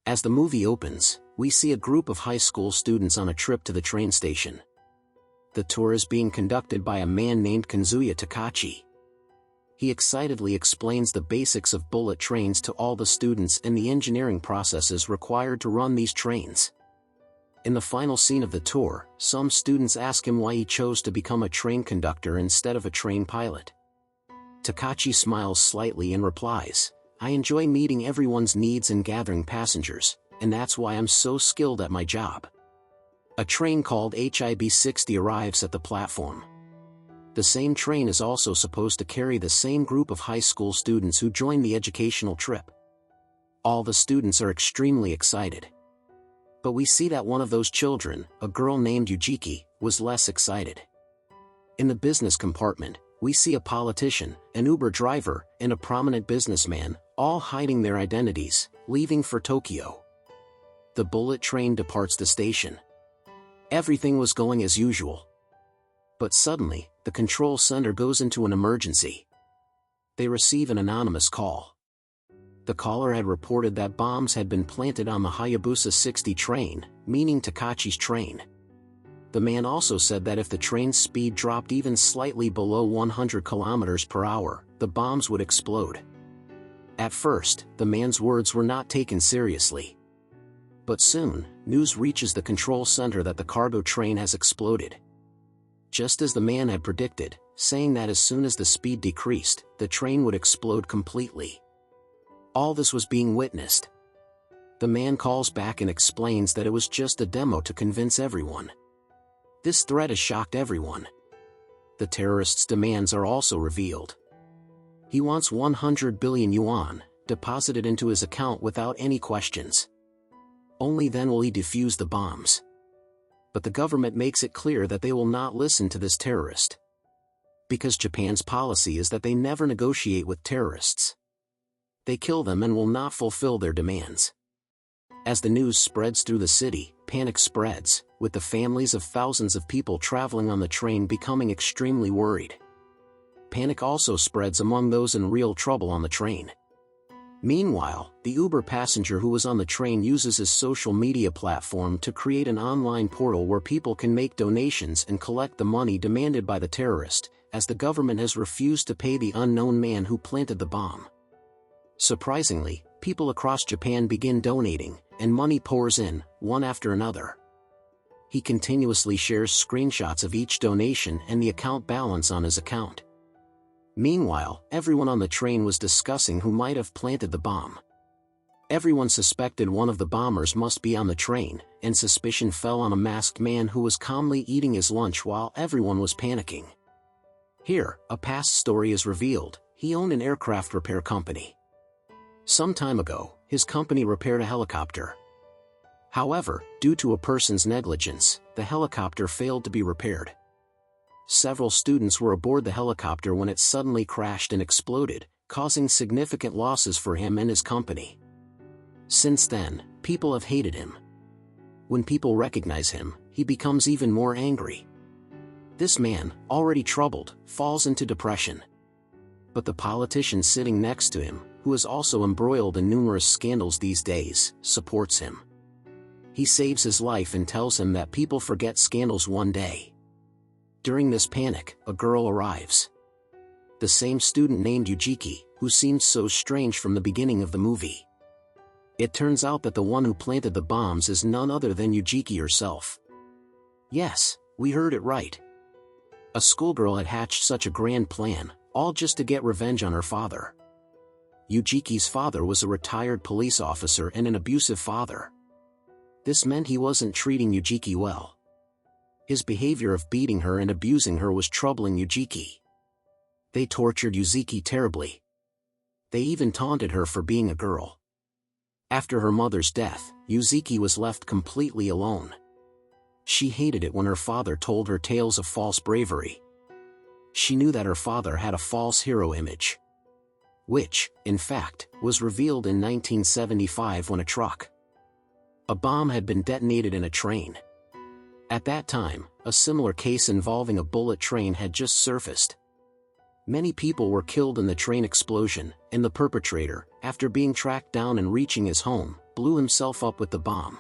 As the movie opens, we see a group of high school students on a trip to the train station. The tour is being conducted by a man named Kazuya Takachi. He excitedly explains the basics of bullet trains to all the students and the engineering processes required to run these trains. In the final scene of the tour, some students ask him why he chose to become a train conductor instead of a train pilot. Takachi smiles slightly and replies, "I enjoy meeting everyone's needs and gathering passengers, and that's why I'm so skilled at my job." A train called HIB 60 arrives at the platform. The same train is also supposed to carry the same group of high school students who joined the educational trip. All the students are extremely excited. But we see that one of those children, a girl named Yujiki, was less excited. In the business compartment, we see a politician, an Uber driver, and a prominent businessman, all hiding their identities, leaving for Tokyo. The bullet train departs the station. Everything was going as usual. But suddenly, the control center goes into an emergency. They receive an anonymous call. The caller had reported that bombs had been planted on the Hayabusa 60 train, meaning Takachi's train. The man also said that if the train's speed dropped even slightly below 100 kilometers per hour, the bombs would explode. At first, the man's words were not taken seriously. But soon, news reaches the control center that the cargo train has exploded. Just as the man had predicted, saying that as soon as the speed decreased, the train would explode completely. All this was being witnessed. The man calls back and explains that it was just a demo to convince everyone. This threat has shocked everyone. The terrorist's demands are also revealed. He wants 100 billion yuan, deposited into his account without any questions. Only then will he defuse the bombs. But the government makes it clear that they will not listen to this terrorist. Because Japan's policy is that they never negotiate with terrorists. They kill them and will not fulfill their demands. As the news spreads through the city, panic spreads, with the families of thousands of people traveling on the train becoming extremely worried. Panic also spreads among those in real trouble on the train. Meanwhile, the Uber passenger who was on the train uses his social media platform to create an online portal where people can make donations and collect the money demanded by the terrorist, as the government has refused to pay the unknown man who planted the bomb. Surprisingly, people across Japan begin donating, and money pours in, one after another. He continuously shares screenshots of each donation and the account balance on his account. Meanwhile, everyone on the train was discussing who might have planted the bomb. Everyone suspected one of the bombers must be on the train, and suspicion fell on a masked man who was calmly eating his lunch while everyone was panicking. Here, a past story is revealed. He owned an aircraft repair company. Some time ago, his company repaired a helicopter. However, due to a person's negligence, the helicopter failed to be repaired. Several students were aboard the helicopter when it suddenly crashed and exploded, causing significant losses for him and his company. Since then, people have hated him. When people recognize him, he becomes even more angry. This man, already troubled, falls into depression. But the politician sitting next to him, who is also embroiled in numerous scandals these days, supports him. He saves his life and tells him that people forget scandals one day. During this panic, a girl arrives. The same student named Yujiki, who seemed so strange from the beginning of the movie. It turns out that the one who planted the bombs is none other than Yujiki herself. Yes, we heard it right. A schoolgirl had hatched such a grand plan, all just to get revenge on her father. Yujiki's father was a retired police officer and an abusive father. This meant he wasn't treating Yujiki well. His behavior of beating her and abusing her was troubling Yujiki. They tortured Yujiki terribly. They even taunted her for being a girl. After her mother's death, Yujiki was left completely alone. She hated it when her father told her tales of false bravery. She knew that her father had a false hero image, which, in fact, was revealed in 1975 when a bomb had been detonated in a train. At that time, a similar case involving a bullet train had just surfaced. Many people were killed in the train explosion, and the perpetrator, after being tracked down and reaching his home, blew himself up with the bomb.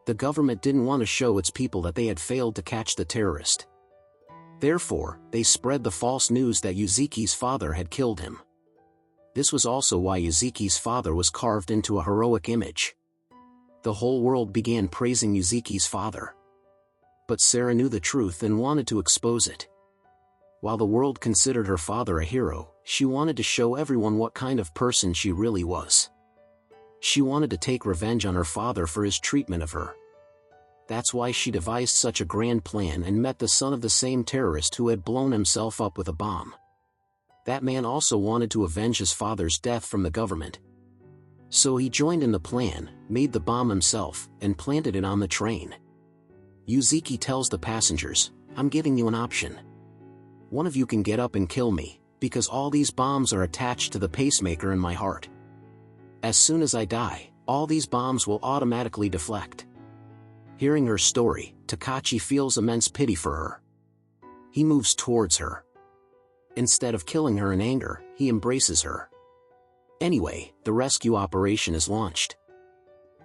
The government didn't want to show its people that they had failed to catch the terrorist. Therefore, they spread the false news that Yuzuki's father had killed him. This was also why Yuzuki's father was carved into a heroic image. The whole world began praising Yuzuki's father. But Sarah knew the truth and wanted to expose it. While the world considered her father a hero, she wanted to show everyone what kind of person she really was. She wanted to take revenge on her father for his treatment of her. That's why she devised such a grand plan and met the son of the same terrorist who had blown himself up with a bomb. That man also wanted to avenge his father's death from the government. So he joined in the plan, made the bomb himself, and planted it on the train. Yuzuki tells the passengers, "I'm giving you an option. One of you can get up and kill me, because all these bombs are attached to the pacemaker in my heart. As soon as I die, all these bombs will automatically deflect." Hearing her story, Catchy feels immense pity for her. He moves towards her. Instead of killing her in anger, he embraces her. Anyway, the rescue operation is launched.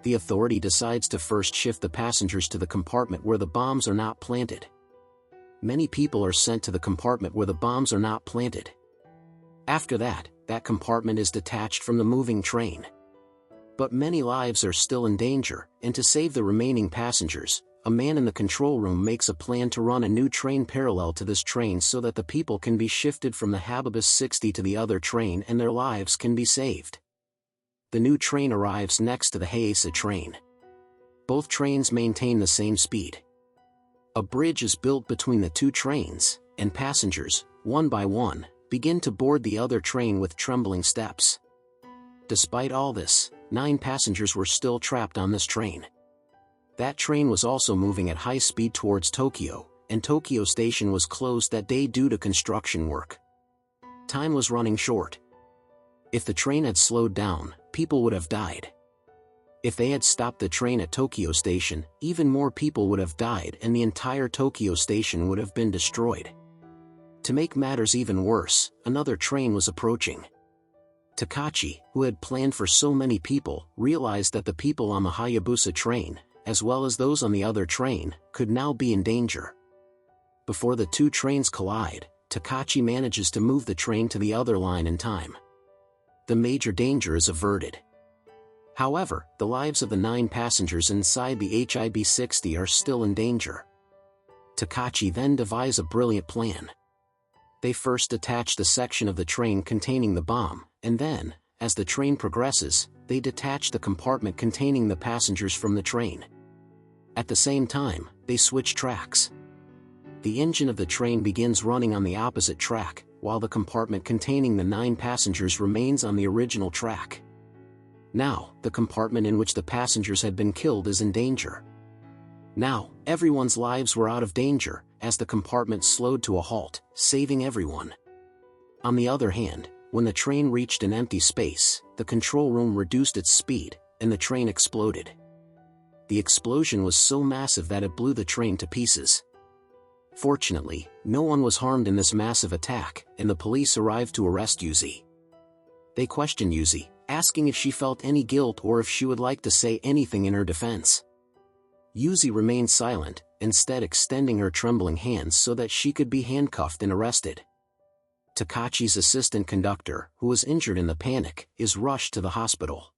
The authority decides to first shift the passengers to the compartment where the bombs are not planted. Many people are sent to the compartment where the bombs are not planted. After that, that compartment is detached from the moving train. But many lives are still in danger, and to save the remaining passengers, a man in the control room makes a plan to run a new train parallel to this train so that the people can be shifted from the Habibus 60 to the other train and their lives can be saved. The new train arrives next to the Hayasa train. Both trains maintain the same speed. A bridge is built between the two trains, and passengers, one by one, begin to board the other train with trembling steps. Despite all this, 9 passengers were still trapped on this train. That train was also moving at high speed towards Tokyo, and Tokyo Station was closed that day due to construction work. Time was running short. If the train had slowed down, people would have died. If they had stopped the train at Tokyo Station, even more people would have died and the entire Tokyo Station would have been destroyed. To make matters even worse, another train was approaching. Catchy, who had planned for so many people, realized that the people on the Hayabusa train, as well as those on the other train, could now be in danger. Before the two trains collide, Catchy manages to move the train to the other line in time. The major danger is averted. However, the lives of the 9 passengers inside the HIB 60 are still in danger. Catchy then devises a brilliant plan. They first detach the section of the train containing the bomb, and then, as the train progresses, they detach the compartment containing the passengers from the train. At the same time, they switch tracks. The engine of the train begins running on the opposite track, while the compartment containing the 9 passengers remains on the original track. Now, the compartment in which the passengers had been killed is in danger. Now, everyone's lives were out of danger, as the compartment slowed to a halt, saving everyone. On the other hand, when the train reached an empty space, the control room reduced its speed, and the train exploded. The explosion was so massive that it blew the train to pieces. Fortunately, no one was harmed in this massive attack, and the police arrived to arrest Yuzi. They questioned Yuzi, asking if she felt any guilt or if she would like to say anything in her defense. Yuzi remained silent, instead extending her trembling hands so that she could be handcuffed and arrested. Catchy's assistant conductor, who was injured in the panic, is rushed to the hospital.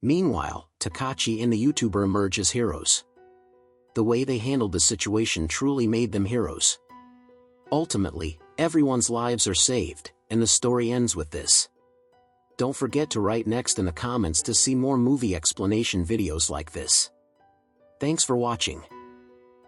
Meanwhile, Catchy and the YouTuber emerge as heroes. The way they handled the situation truly made them heroes. Ultimately, everyone's lives are saved, and the story ends with this. Don't forget to write next in the comments to see more movie explanation videos like this. Thanks for watching.